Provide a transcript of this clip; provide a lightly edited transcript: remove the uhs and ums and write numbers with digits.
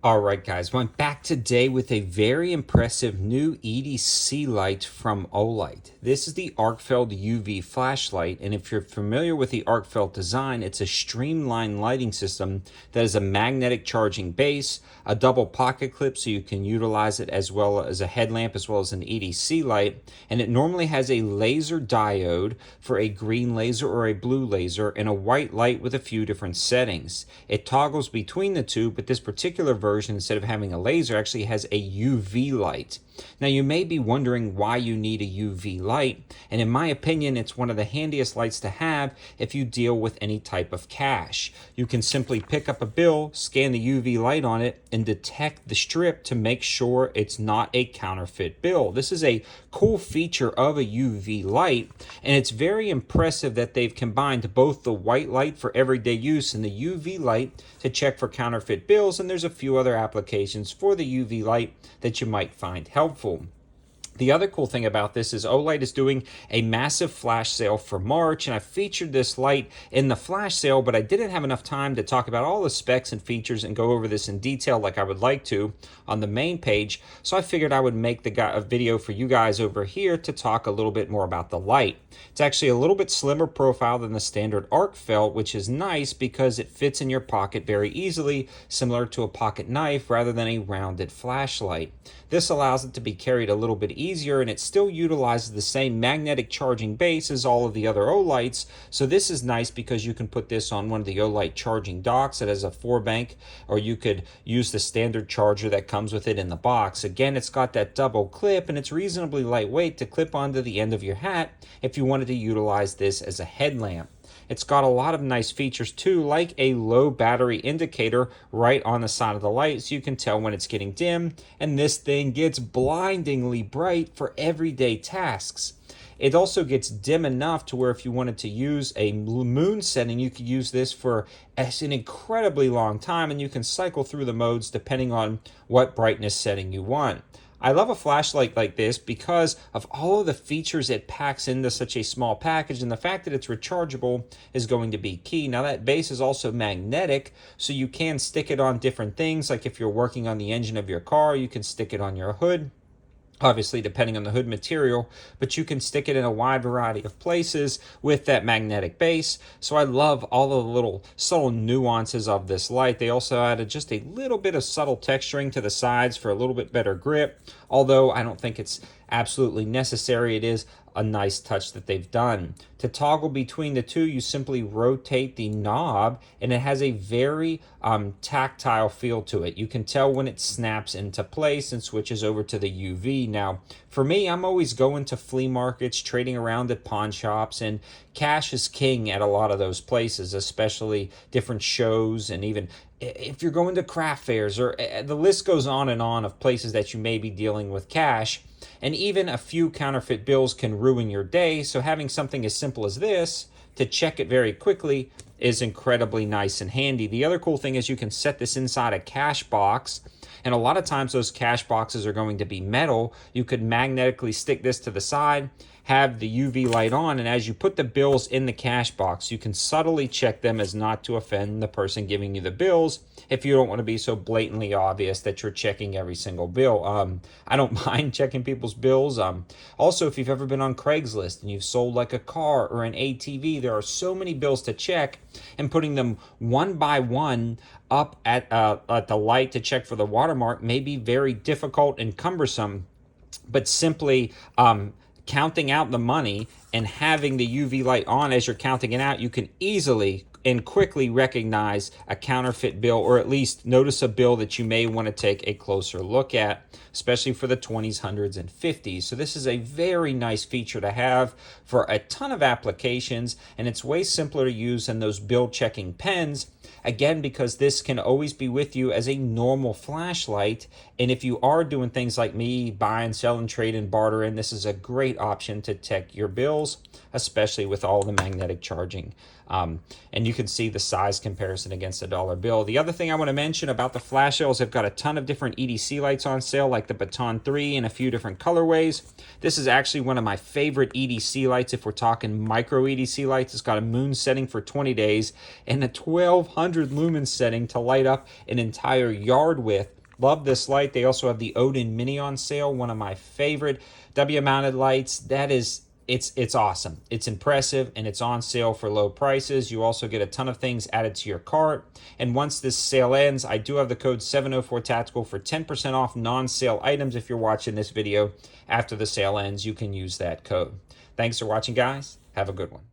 All right, guys, well, I'm back today with a very impressive new EDC light from Olight. This is the Arkfeld UV flashlight, and if you're familiar with the Arkfeld design, it's a streamlined lighting system that has a magnetic charging base, a double pocket clip so you can utilize it as well as a headlamp as well as an EDC light, and it normally has a laser diode for a green laser or a blue laser and a white light with a few different settings. It toggles between the two, but this particular version, instead of having a laser, actually has a UV light. Now, you may be wondering why you need a UV light, and in my opinion, it's one of the handiest lights to have if you deal with any type of cash. You can simply pick up a bill, scan the UV light on it, and detect the strip to make sure it's not a counterfeit bill. This is a cool feature of a UV light, and it's very impressive that they've combined both the white light for everyday use and the UV light to check for counterfeit bills, and there's a few other applications for the UV light that you might find helpful. The other cool thing about this is Olight is doing a massive flash sale for March, and I featured this light in the flash sale, but I didn't have enough time to talk about all the specs and features and go over this in detail like I would like to on the main page, so I figured I would make a video for you guys over here to talk a little bit more about the light. It's actually a little bit slimmer profile than the standard Arkfeld, which is nice because it fits in your pocket very easily, similar to a pocket knife rather than a rounded flashlight. This allows it to be carried a little bit easier, and it still utilizes the same magnetic charging base as all of the other Olights. So this is nice because you can put this on one of the Olight charging docks that has a 4-bank, or you could use the standard charger that comes with it in the box. Again, it's got that double clip, and it's reasonably lightweight to clip onto the end of your hat if you wanted to utilize this as a headlamp. It's got a lot of nice features too, like a low battery indicator right on the side of the light so you can tell when it's getting dim, and this thing gets blindingly bright for everyday tasks. It also gets dim enough to where if you wanted to use a moon setting, you could use this for an incredibly long time, and you can cycle through the modes depending on what brightness setting you want. I love a flashlight like this because of all of the features it packs into such a small package, and the fact that it's rechargeable is going to be key. Now, that base is also magnetic, so you can stick it on different things, like if you're working on the engine of your car, you can stick it on your hood. Obviously, depending on the hood material, but you can stick it in a wide variety of places with that magnetic base. So I love all the little subtle nuances of this light. They also added just a little bit of subtle texturing to the sides for a little bit better grip, although I don't think it's absolutely necessary. It is a nice touch that they've done. To toggle between the two, you simply rotate the knob, and it has a very tactile feel to it. You can tell when it snaps into place and switches over to the UV. Now, for me, I'm always going to flea markets, trading around at pawn shops, and cash is king at a lot of those places, especially different shows, and even if you're going to craft fairs, or the list goes on and on of places that you may be dealing with cash. And even a few counterfeit bills can ruin your day, so having something as simple as this to check it very quickly is incredibly nice and handy. The other cool thing is you can set this inside a cash box, and a lot of times those cash boxes are going to be metal. You could magnetically stick this to the side, have the UV light on, and as you put the bills in the cash box, you can subtly check them as not to offend the person giving you the bills if you don't want to be so blatantly obvious that you're checking every single bill. I don't mind checking people's bills. Also, if you've ever been on Craigslist and you've sold like a car or an ATV, there are so many bills to check, and putting them one by one up at the light to check for the watermark may be very difficult and cumbersome, but simply counting out the money and having the UV light on as you're counting it out, you can easily and quickly recognize a counterfeit bill, or at least notice a bill that you may want to take a closer look at, especially for the 20s, 100s, and 50s. So this is a very nice feature to have for a ton of applications, and it's way simpler to use than those bill checking pens. Again, because this can always be with you as a normal flashlight, and if you are doing things like me, buy and sell and trade and barter in, this is a great option to check your bills, especially with all the magnetic charging And you can see the size comparison against a dollar bill. The other thing I want to mention about the flash sales, they've got a ton of different EDC lights on sale, like the Baton 3 in a few different colorways. This is actually one of my favorite EDC lights if we're talking micro EDC lights. It's got a moon setting for 20 days and a 1200 lumen setting to light up an entire yard with. Love this light. They also have the Odin Mini on sale, one of my favorite W-mounted lights. That is, it's awesome. It's impressive, and it's on sale for low prices. You also get a ton of things added to your cart. And once this sale ends, I do have the code 704TACTICAL for 10% off non-sale items. If you're watching this video after the sale ends, you can use that code. Thanks for watching, guys. Have a good one.